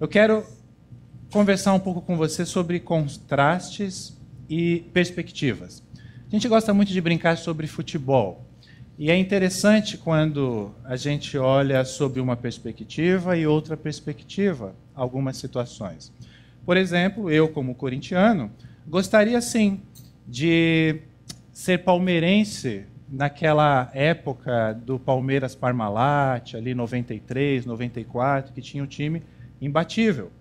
quero conversar um pouco com você sobre contrastes e perspectivas. A gente gosta muito de brincar sobre futebol. E é interessante quando a gente olha sobre uma perspectiva e outra perspectiva algumas situações. Por exemplo, eu, como corintiano, gostaria, sim, de ser palmeirense naquela época do Palmeiras Parmalat, ali 93, 94, que tinha um time imbatível.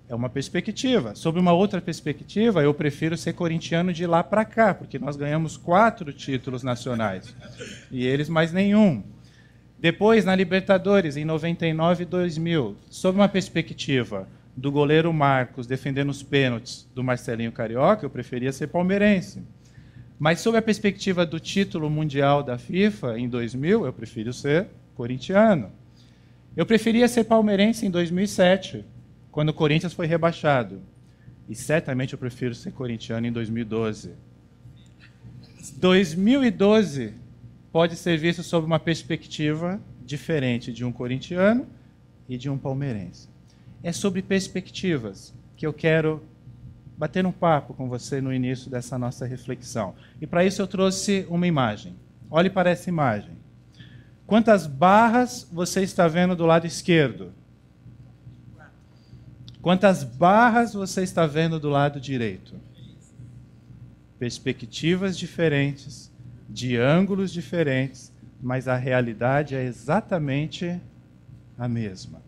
É uma perspectiva. Sobre uma outra perspectiva, eu prefiro ser corintiano de lá para cá, porque nós ganhamos 4 títulos nacionais e eles mais nenhum. Depois, na Libertadores, em 99 e 2000, sob uma perspectiva do goleiro Marcos defendendo os pênaltis do Marcelinho Carioca, eu preferia ser palmeirense. Mas sob a perspectiva do título mundial da FIFA, em 2000, eu prefiro ser corintiano. Eu preferia ser palmeirense em 2007, quando o Corinthians foi rebaixado. E certamente eu prefiro ser corintiano em 2012. 2012 pode ser visto sob uma perspectiva diferente de um corintiano e de um palmeirense. É sobre perspectivas que eu quero bater um papo com você no início dessa nossa reflexão. E para isso eu trouxe uma imagem. Olhe para essa imagem. Quantas barras você está vendo do lado esquerdo? Quantas barras você está vendo do lado direito? Perspectivas diferentes, de ângulos diferentes, mas a realidade é exatamente a mesma.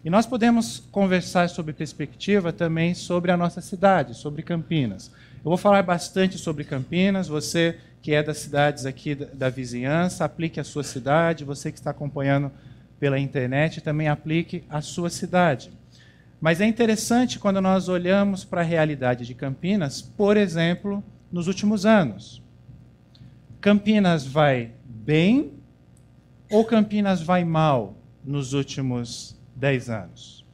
E nós podemos conversar sobre perspectiva também sobre a nossa cidade, sobre Campinas. Eu vou falar bastante sobre Campinas. Você que é das cidades aqui da vizinhança, aplique a sua cidade. Você que está acompanhando pela internet, também aplique a sua cidade. Mas é interessante quando nós olhamos para a realidade de Campinas, por exemplo, nos últimos anos. Campinas vai bem ou Campinas vai mal nos últimos 10 anos?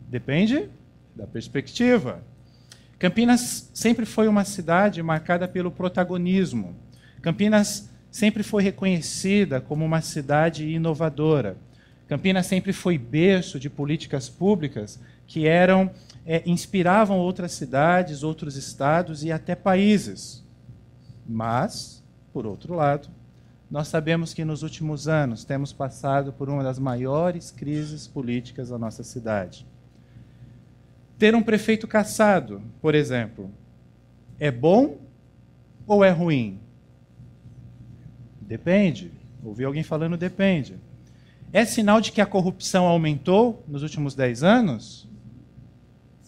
Depende da perspectiva. Campinas sempre foi uma cidade marcada pelo protagonismo. Campinas sempre foi reconhecida como uma cidade inovadora. Campinas sempre foi berço de políticas públicas que inspiravam outras cidades, outros estados e até países. Mas, por outro lado, nós sabemos que nos últimos anos temos passado por uma das maiores crises políticas da nossa cidade. Ter um prefeito cassado, por exemplo, é bom ou é ruim? Depende. Ouvi alguém falando depende. É sinal de que a corrupção aumentou nos últimos 10 anos?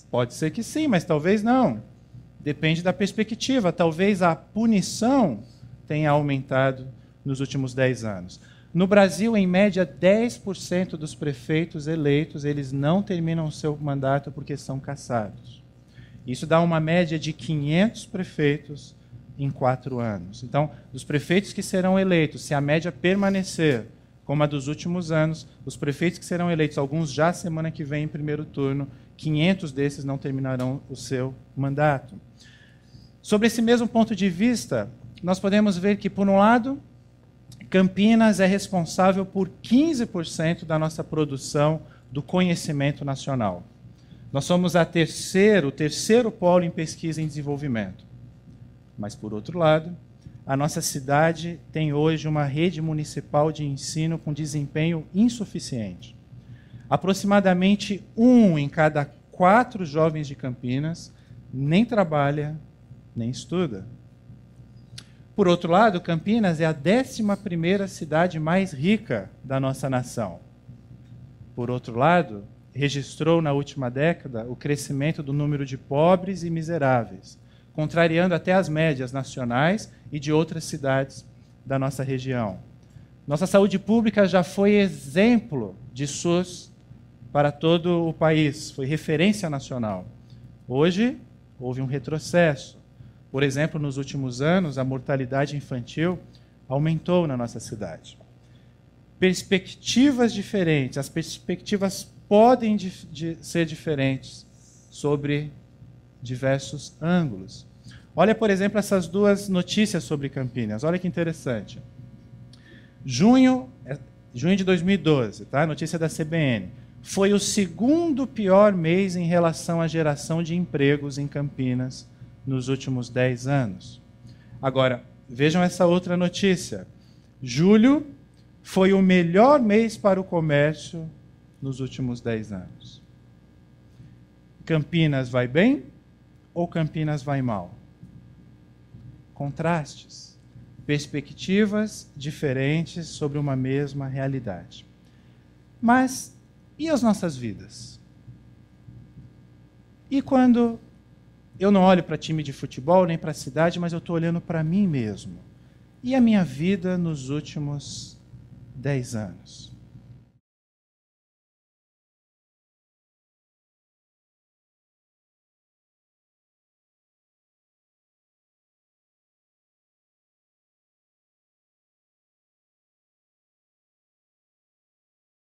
Pode ser que sim, mas talvez não. Depende da perspectiva. Talvez a punição tenha aumentado nos últimos 10 anos. No Brasil, em média, 10% dos prefeitos eleitos, eles não terminam o seu mandato porque são cassados. Isso dá uma média de 500 prefeitos em 4 anos. Então, dos prefeitos que serão eleitos, se a média permanecer como a dos últimos anos, os prefeitos que serão eleitos, alguns já semana que vem em primeiro turno, 500 desses não terminarão o seu mandato. Sobre esse mesmo ponto de vista, nós podemos ver que, por um lado, Campinas é responsável por 15% da nossa produção do conhecimento nacional. Nós somos o terceiro polo em pesquisa e desenvolvimento. Mas, por outro lado, a nossa cidade tem hoje uma rede municipal de ensino com desempenho insuficiente. Aproximadamente 1 em cada 4 jovens de Campinas nem trabalha, nem estuda. Por outro lado, Campinas é a 11ª cidade mais rica da nossa nação. Por outro lado, registrou na última década o crescimento do número de pobres e miseráveis, contrariando até as médias nacionais e de outras cidades da nossa região. Nossa saúde pública já foi exemplo de SUS para todo o país, foi referência nacional. Hoje, houve um retrocesso. Por exemplo, nos últimos anos, a mortalidade infantil aumentou na nossa cidade. Perspectivas diferentes, as perspectivas podem ser diferentes sobre diversos ângulos. Olha, por exemplo, essas 2 notícias sobre Campinas. Olha que interessante. Junho de 2012, tá? Notícia da CBN. foi o segundo pior mês em relação à geração de empregos em Campinas nos últimos 10 anos. Agora, vejam essa outra notícia. Julho foi o melhor mês para o comércio nos últimos 10 anos. Campinas vai bem ou Campinas vai mal? Contrastes, perspectivas diferentes sobre uma mesma realidade. Mas e as nossas vidas? E quando eu não olho para time de futebol nem para a cidade, mas eu estou olhando para mim mesmo? E a minha vida nos últimos 10 anos?